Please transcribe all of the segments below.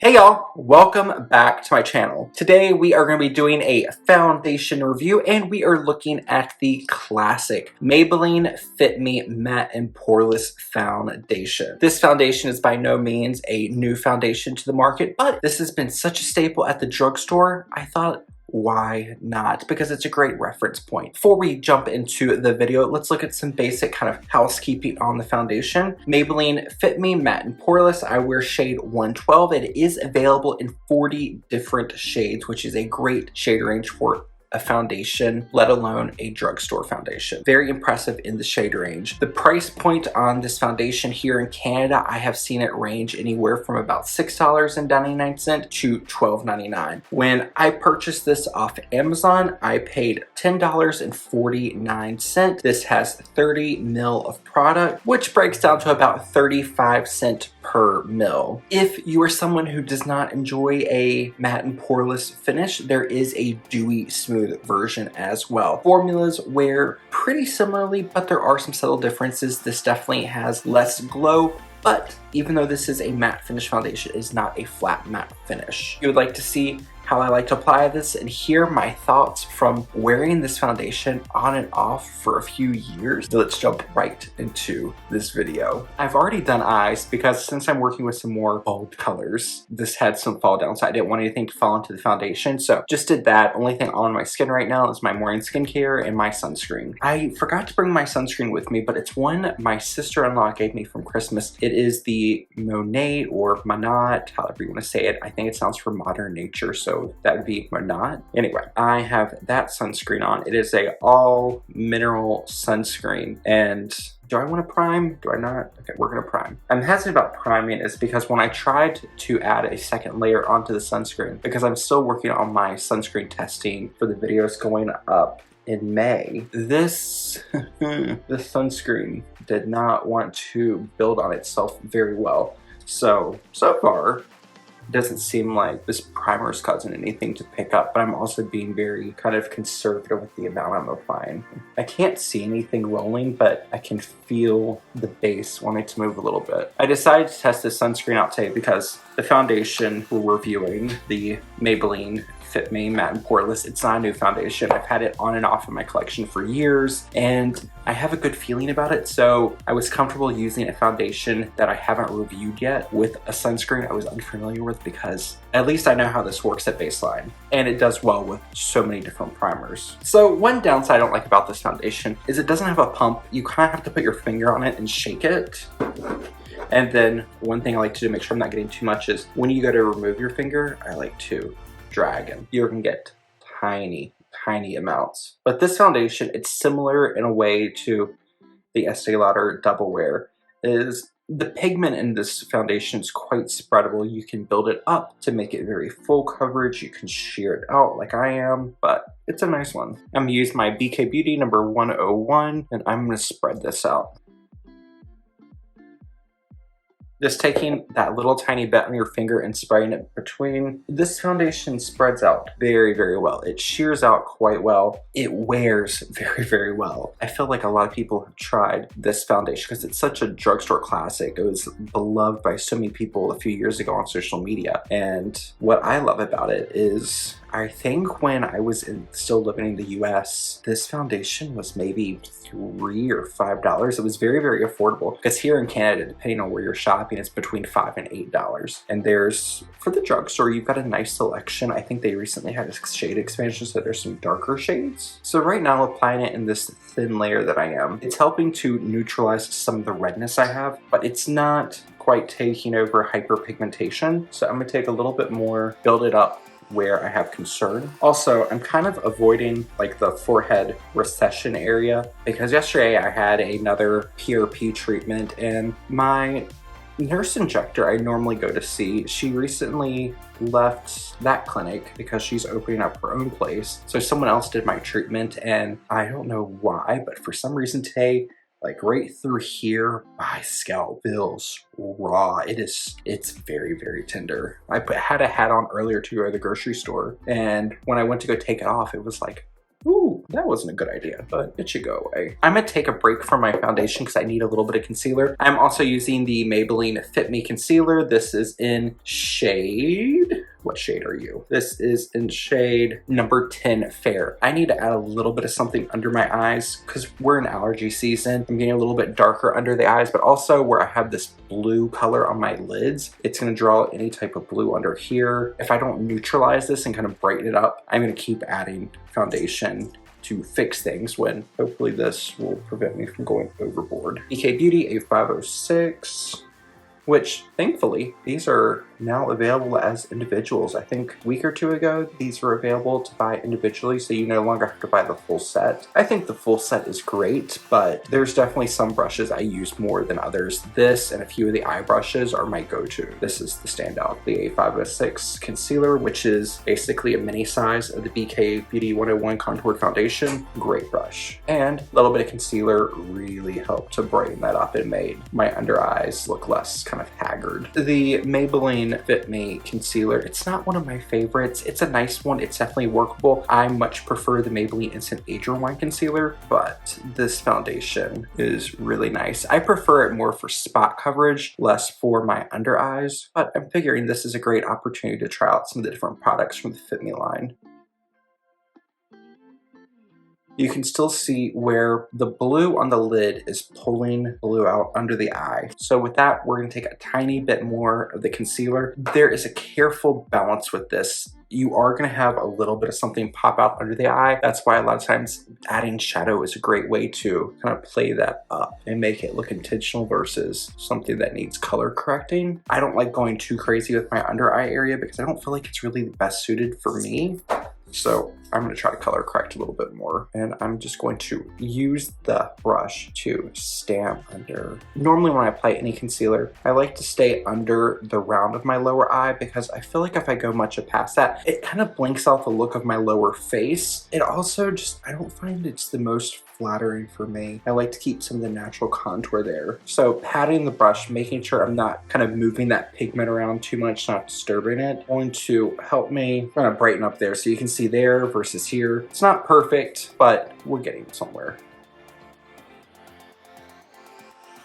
Hey y'all, welcome back to my channel. Today we are going to be doing a foundation review and we are looking at the classic Maybelline Fit Me Matte and Poreless Foundation. This foundation is by no means a new foundation to the market, but this has been such a staple at the drugstore, I thought, why not? Because it's a great reference point. Before we jump into the video, let's look at some basic kind of housekeeping on the foundation. Maybelline Fit Me Matte and Poreless. I wear shade 112. It is available in 40 different shades, which is a great shade range for a foundation, let alone a drugstore foundation. Very impressive in the shade range. The price point on this foundation here in Canada, I have seen it range anywhere from about $6.99 to $12.99. When I purchased this off Amazon, I paid $10.49. This has 30 ml of product, which breaks down to about 35 cents per ml. If you are someone who does not enjoy a matte and poreless finish, there is a dewy smooth version as well. Formulas wear pretty similarly, but there are some subtle differences. This definitely has less glow, but even though this is a matte finish foundation, it is not a flat matte finish. You would like to see how I like to apply this and hear my thoughts from wearing this foundation on and off for a few years. So let's jump right into this video. I've already done eyes because since I'm working with some more bold colors, this had some fall down, so I didn't want anything to fall into the foundation. So just did that. Only thing on my skin right now is my morning skincare and my sunscreen. I forgot to bring my sunscreen with me, but it's one my sister-in-law gave me from Christmas. It is the Monat or Monat, however you want to say it. I think it sounds for modern nature, so that would be Monat. Anyway, I have that sunscreen on. It is a all mineral sunscreen. And do I want to prime? Do I not? Okay, we're gonna prime. I'm hesitant about priming is because when I tried to add a second layer onto the sunscreen, because I'm still working on my sunscreen testing for the videos going up in May, this sunscreen did not want to build on itself very well. So far, doesn't seem like this primer is causing anything to pick up, but I'm also being very kind of conservative with the amount I'm applying. I can't see anything rolling, but I can feel the base wanting to move a little bit. I decided to test this sunscreen out today because the foundation we're reviewing, the Maybelline Fit Me Matte and Poreless, it's not a new foundation. I've had it on and off in my collection for years and I have a good feeling about it, so I was comfortable using a foundation that I haven't reviewed yet with a sunscreen I was unfamiliar with, because at least I know how this works at baseline and it does well with so many different primers. So one downside I don't like about this foundation is it doesn't have a pump. You kind of have to put your finger on it and shake it. And then one thing I like to do to make sure I'm not getting too much is when you go to remove your finger, I like to drag and you can get tiny amounts. But this foundation, it's similar in a way to the Estee Lauder Double Wear. Is the pigment in this foundation is quite spreadable. You can build it up to make it very full coverage. You can sheer it out like I am, but it's a nice one. I'm gonna use my BK Beauty number 101 and I'm gonna spread this out. Just taking that little tiny bit on your finger and spraying it between. This foundation spreads out very well. It shears out quite well. It wears very well. I feel like a lot of people have tried this foundation because it's such a drugstore classic. It was beloved by so many people a few years ago on social media. And what I love about it is, I think when I was still living in the US, this foundation was maybe $3 or $5. It was very affordable, because here in Canada, depending on where you're shopping, it's between $5 and $8. And there's, for the drugstore, you've got a nice selection. I think they recently had a shade expansion, so there's some darker shades. So right now, applying it in this thin layer that I am, it's helping to neutralize some of the redness I have, but it's not quite taking over hyperpigmentation. So I'm gonna take a little bit more, build it up where I have concern. Also, I'm kind of avoiding like the forehead recession area, because yesterday I had another PRP treatment and my nurse injector I normally go to see, she recently left that clinic because she's opening up her own place. So someone else did my treatment and I don't know why, but for some reason today, like right through here, my scalp feels raw. It's very tender. I had a hat on earlier to go to the grocery store, and when I went to go take it off, it was like, ooh, that wasn't a good idea, but it should go away. I'm gonna take a break from my foundation because I need a little bit of concealer. I'm also using the Maybelline Fit Me Concealer. This is in shade... What shade are you? This is in shade number 10 Fair. I need to add a little bit of something under my eyes because we're in allergy season. I'm getting a little bit darker under the eyes, but also where I have this blue color on my lids, it's gonna draw any type of blue under here. If I don't neutralize this and kind of brighten it up, I'm gonna keep adding foundation to fix things when hopefully this will prevent me from going overboard. BK Beauty A506, which thankfully these are now available as individuals. I think a week or two ago, these were available to buy individually, so you no longer have to buy the full set. I think the full set is great, but there's definitely some brushes I use more than others. This and a few of the eye brushes are my go-to. This is the standout, the A506 concealer, which is basically a mini size of the BK Beauty 101 Contoured Foundation. Great brush. And a little bit of concealer really helped to brighten that up and made my under eyes look less kind of haggard. The Maybelline Fit Me concealer, it's not one of my favorites. It's a nice one. It's definitely workable. I much prefer the Maybelline Instant Age Rewind concealer, but this foundation is really nice. I prefer it more for spot coverage, less for my under eyes, but I'm figuring this is a great opportunity to try out some of the different products from the Fit Me line. You can still see where the blue on the lid is pulling blue out under the eye. So with that, we're gonna take a tiny bit more of the concealer. There is a careful balance with this. You are gonna have a little bit of something pop out under the eye. That's why a lot of times adding shadow is a great way to kind of play that up and make it look intentional versus something that needs color correcting. I don't like going too crazy with my under eye area because I don't feel like it's really the best suited for me. So I'm gonna try to color correct a little bit more, and I'm just going to use the brush to stamp under. Normally when I apply any concealer, I like to stay under the round of my lower eye because I feel like if I go much past that, it kind of blinks out the look of my lower face. It also just, I don't find it's the most flattering for me. I like to keep some of the natural contour there. So patting the brush, making sure I'm not kind of moving that pigment around too much, not disturbing it, going to help me kind of brighten up there. So you can see there versus here. It's not perfect, but we're getting somewhere.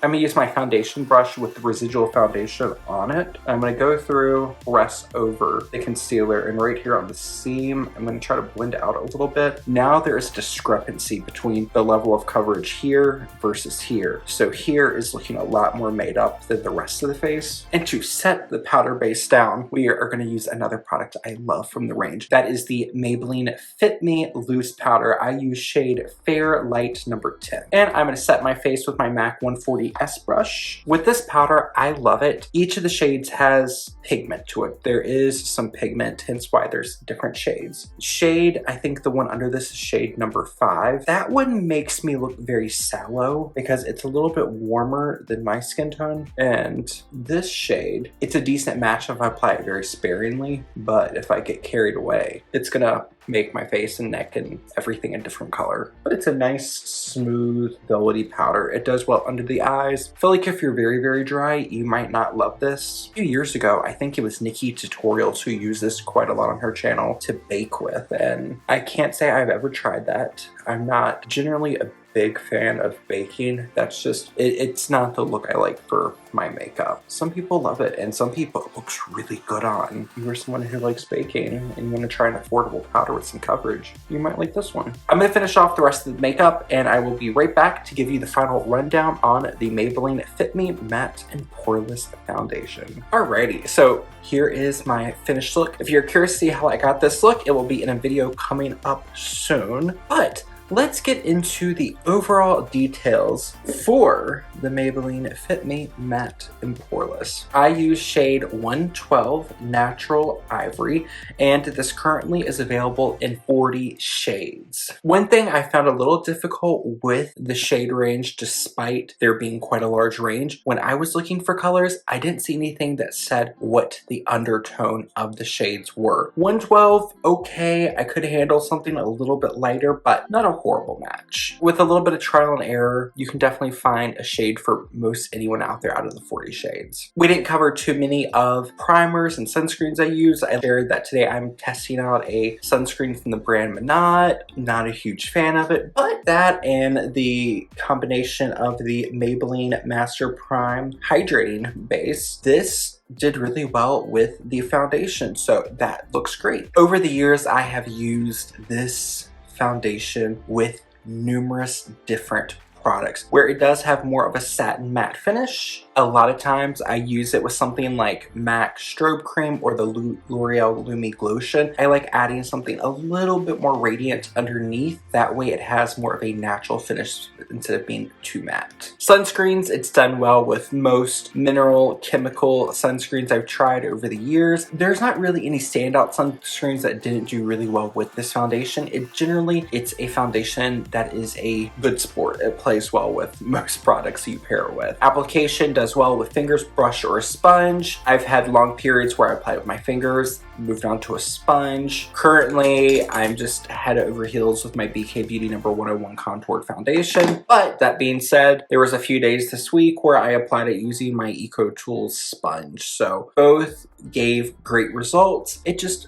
I'm gonna use my foundation brush with the residual foundation on it. I'm gonna go through, press over the concealer, and right here on the seam, I'm gonna try to blend it out a little bit. Now there is a discrepancy between the level of coverage here versus here. So here is looking a lot more made up than the rest of the face. And to set the powder base down, we are gonna use another product I love from the range. That is the Maybelline Fit Me Loose Powder. I use shade Fair Light number 10. And I'm gonna set my face with my MAC 140 S brush. With this powder, I love it. Each of the shades has pigment to it. There is some pigment, hence why there's different shades. Shade, I think the one under this is shade number 5. That one makes me look very sallow because it's a little bit warmer than my skin tone. And this shade, it's a decent match if I apply it very sparingly, but if I get carried away, it's gonna make my face and neck and everything a different color. But it's a nice, smooth, velvety powder. It does well under the eyes. I feel like if you're very, very dry, you might not love this. A few years ago, I think it was Nikki Tutorials who used this quite a lot on her channel to bake with, and I can't say I've ever tried that. I'm not generally a big fan of baking. That's just, it's not the look I like for my makeup. Some people love it, and some people it looks really good on. If you're someone who likes baking and you want to try an affordable powder with some coverage, you might like this one. I'm gonna finish off the rest of the makeup, and I will be right back to give you the final rundown on the Maybelline Fit Me Matte and Poreless Foundation. Alrighty, so here is my finished look. If you're curious to see how I got this look, it will be in a video coming up soon, but let's get into the overall details for the Maybelline Fit Me Matte and Poreless. I use shade 112 Natural Ivory, and this currently is available in 40 shades. One thing I found a little difficult with the shade range, despite there being quite a large range, when I was looking for colors, I didn't see anything that said what the undertone of the shades were. 112, okay, I could handle something a little bit lighter, but not a horrible match. With a little bit of trial and error, you can definitely find a shade for most anyone out there out of the 40 shades. We didn't cover too many of primers and sunscreens I use. I shared that today I'm testing out a sunscreen from the brand Monat. Not a huge fan of it, but that and the combination of the Maybelline Master Prime Hydrating Base, this did really well with the foundation, so that looks great. Over the years, I have used this foundation with numerous different products where it does have more of a satin matte finish. A lot of times I use it with something like MAC Strobe Cream or the L'Oreal Lumi Glotion. I like adding something a little bit more radiant underneath. That way it has more of a natural finish instead of being too matte. Sunscreens, it's done well with most mineral chemical sunscreens I've tried over the years. There's not really any standout sunscreens that didn't do really well with this foundation. It's a foundation that is a good sport. It plays well with most products you pair it with. Application does well with fingers, brush, or a sponge. I've had long periods where I apply with my fingers, moved on to a sponge. Currently, I'm just head over heels with my BK Beauty No. 101 Contoured Foundation. But that being said, there was a few days this week where I applied it using my Eco Tools sponge. So both gave great results.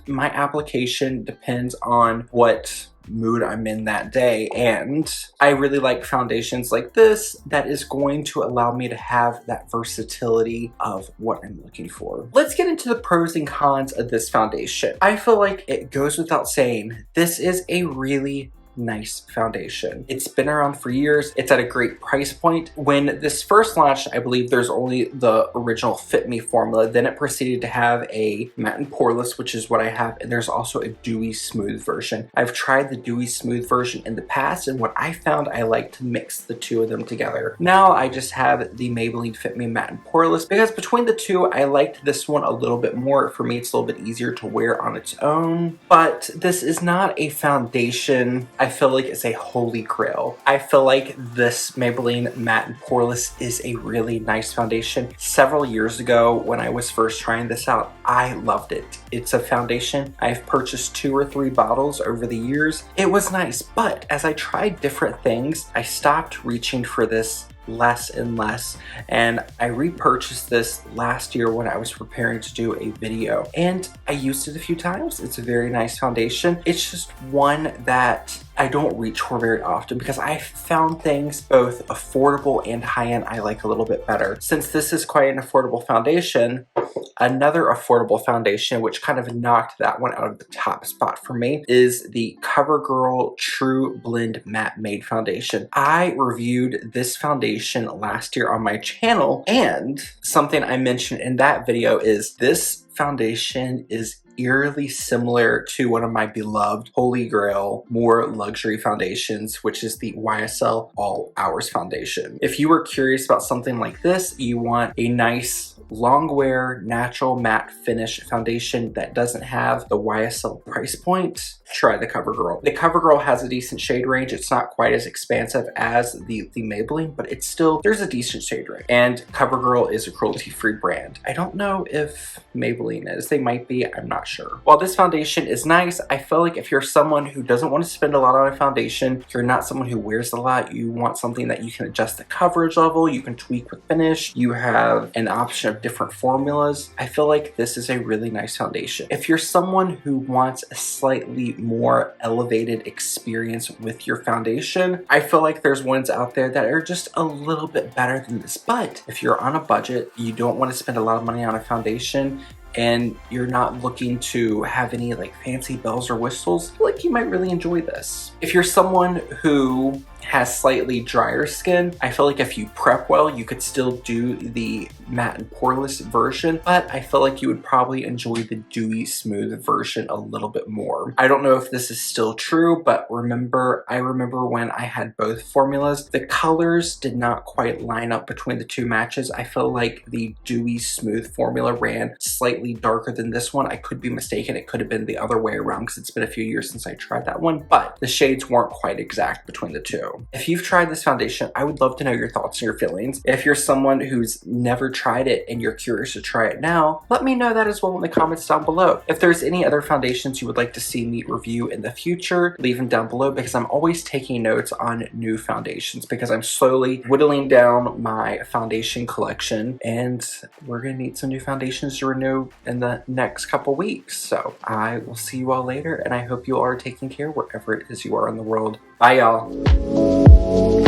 My application depends on what mood I'm in that day, and I really like foundations like this that is going to allow me to have that versatility of what I'm looking for. Let's get into the pros and cons of this foundation. I feel like it goes without saying, this is a really nice foundation. It's been around for years. It's at a great price point. When this first launched, I believe there's only the original Fit Me formula. Then it proceeded to have a matte and poreless, which is what I have, and there's also a dewy smooth version. I've tried the dewy smooth version in the past, and what I found, I like to mix the two of them together. Now I just have the Maybelline Fit Me matte and poreless because between the two, I liked this one a little bit more. For me, it's a little bit easier to wear on its own, but this is not a foundation I feel like it's a holy grail. I feel like this Maybelline Matte and Poreless is a really nice foundation. Several years ago when I was first trying this out, I loved it. It's a foundation. I've purchased 2 or 3 bottles over the years. It was nice, but as I tried different things, I stopped reaching for this less and less, and I repurchased this last year when I was preparing to do a video, and I used it a few times. It's a very nice foundation. It's just one that I don't reach for very often because I found things both affordable and high-end I like a little bit better. Since this is quite an affordable foundation, another affordable foundation, which kind of knocked that one out of the top spot for me, is the CoverGirl True Blend Matte Made Foundation. I reviewed this foundation last year on my channel, and something I mentioned in that video is this foundation is eerily similar to one of my beloved Holy Grail, more luxury foundations, which is the YSL All Hours Foundation. If you were curious about something like this, you want a nice long wear, natural matte finish foundation that doesn't have the YSL price point, try the CoverGirl. The CoverGirl has a decent shade range. It's not quite as expansive as the Maybelline, but it's still, there's a decent shade range. And CoverGirl is a cruelty-free brand. I don't know if Maybelline is. They might be, I'm not sure. While this foundation is nice, I feel like if you're someone who doesn't want to spend a lot on a foundation, you're not someone who wears a lot, you want something that you can adjust the coverage level, you can tweak with finish, you have an option of different formulas, I feel like this is a really nice foundation. If you're someone who wants a slightly more elevated experience with your foundation, I feel like there's ones out there that are just a little bit better than this. But if you're on a budget, you don't want to spend a lot of money on a foundation, and you're not looking to have any like fancy bells or whistles, I feel like you might really enjoy this. If you're someone who has slightly drier skin, I feel like if you prep well, you could still do the matte and poreless version, but I feel like you would probably enjoy the dewy smooth version a little bit more. I don't know if this is still true, but I remember when I had both formulas, the colors did not quite line up between the two matches. I feel like the dewy smooth formula ran slightly darker than this one. I could be mistaken. It could have been the other way around because it's been a few years since I tried that one, but the shades weren't quite exact between the two. through. If you've tried this foundation, I would love to know your thoughts and your feelings. If you're someone who's never tried it and you're curious to try it now, let me know that as well in the comments down below. If there's any other foundations you would like to see me review in the future, leave them down below, because I'm always taking notes on new foundations because I'm slowly whittling down my foundation collection, and we're gonna need some new foundations to renew in the next couple weeks. So I will see you all later, and I hope you all are taking care wherever it is you are in the world. Bye, y'all.